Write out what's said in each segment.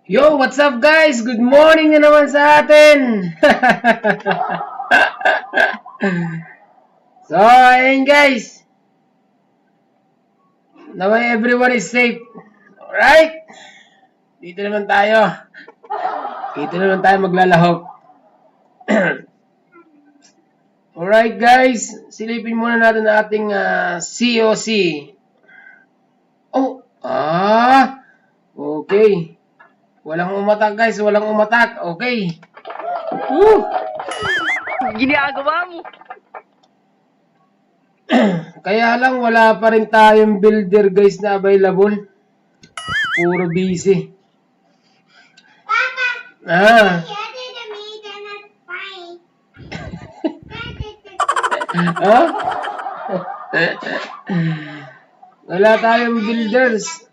Yo, what's up guys? Good morning na naman sa atin. So, ayun guys. Naway everyone is safe. Alright? Dito naman tayo. Dito naman tayo maglalahok. Alright guys, silipin muna natin ang ating CoC. Okay. Walang umatak guys, walang umatak. Okay. Ginagawa mo. Kaya lang wala pa rin tayong builder guys na available. Puro busy. Wala tayong builders.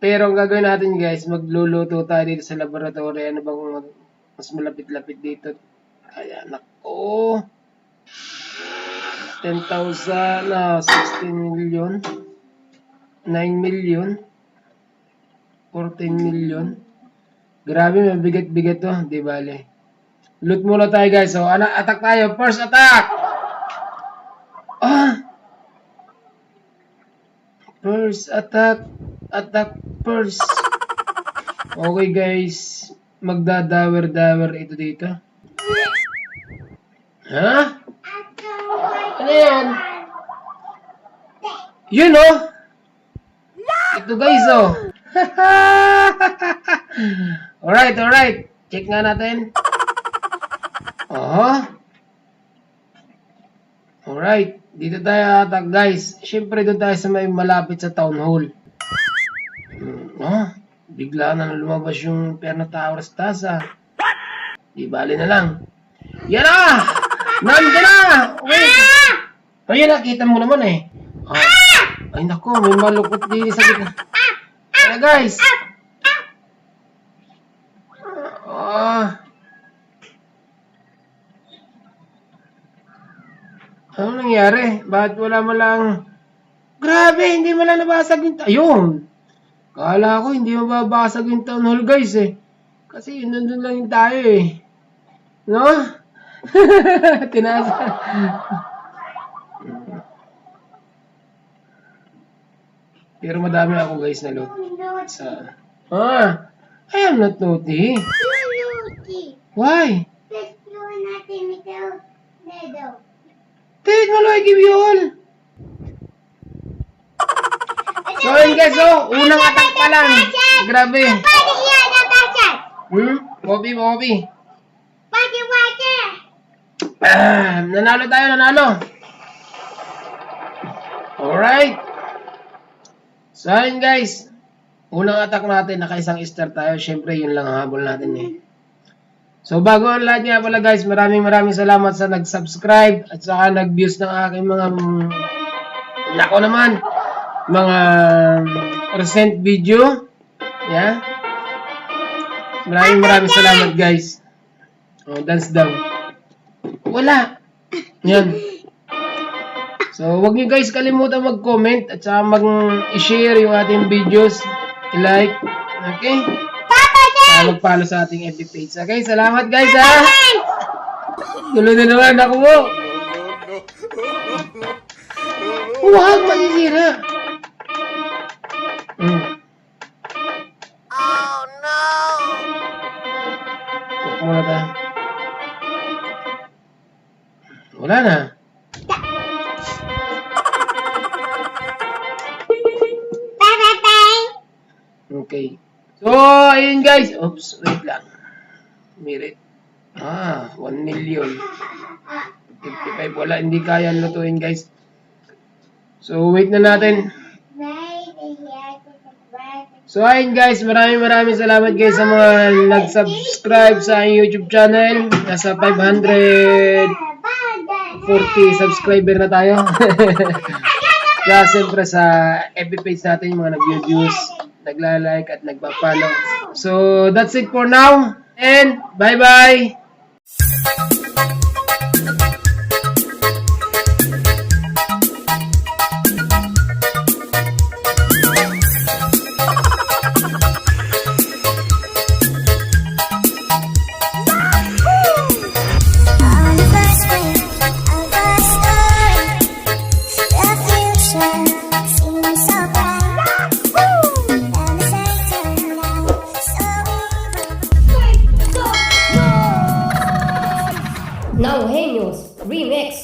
Pero ang gagawin natin guys, magluluto tayo dito sa laboratory. Ano bang mas malapit-lapit dito? Ay, anak ko. 10,000 na 16 million. 9 million. 14 million. Grabe, mabigat-bigat to. Di bale. Loot muna tayo guys. So, attack tayo. First attack! First attack. Attack first. Okay guys. Magdadawer-dawer ito dito. Ha? Ano yan? Yun oh. Ito guys oh. Alright. Check nga natin. Alright. Dito tayo attack guys. Siyempre doon tayo sa may malapit sa town hall. Bigla na lumabas yung Perna Towers tasa. Di bali na lang. Yan na! Nandiyan na! Okay. Ayun na, kita mo naman eh. Ay nako, may malukot din sa gitna. Kaya guys. Ano nangyari? Bakit wala mo lang... Grabe, hindi mo lang nabasag yung... Ayun! Kala ko hindi mababasag yung town hall guys eh. Kasi nandun lang yung tayo eh. No? Tinasa. Pero madami ako guys na loot. I am not naughty. Why? Take mo lang, I give you all. So yun guys, unang attack pa lang. Grabe. Bobby. Nanalo tayo, Alright. So yun guys, unang attack natin, naka-isang star tayo. Syempre yun lang ang habol natin eh. So bago ang lahat nga pala guys, maraming salamat sa nag-subscribe at saka nag-views ng aking mga mga recent video. Yeah. Maraming salamat guys. Dance down. Wala. Yan. So wag niyo guys kalimutan mag-comment at saka mag-share yung ating videos. I-like. Okay? Mag-follow sa ating FB page. Okay? Salamat guys ha. Gulo na naman ako mo. Huwag masisira. Oh no! Muna tayo. Wala na. Okay. So, ayun guys. Oops, wait lang. Merit. 1 million. 55. Wala, hindi kaya lutuin guys. So, wait na natin. So, ayun guys, maraming salamat guys sa mga nag-subscribe sa aking YouTube channel. Nasa 540 subscriber na tayo. Kaya siyempre sa FB page natin, yung mga nag-views, nagla-like at nagpa-follow. So, that's it for now. And, bye-bye! Nauheños Remix.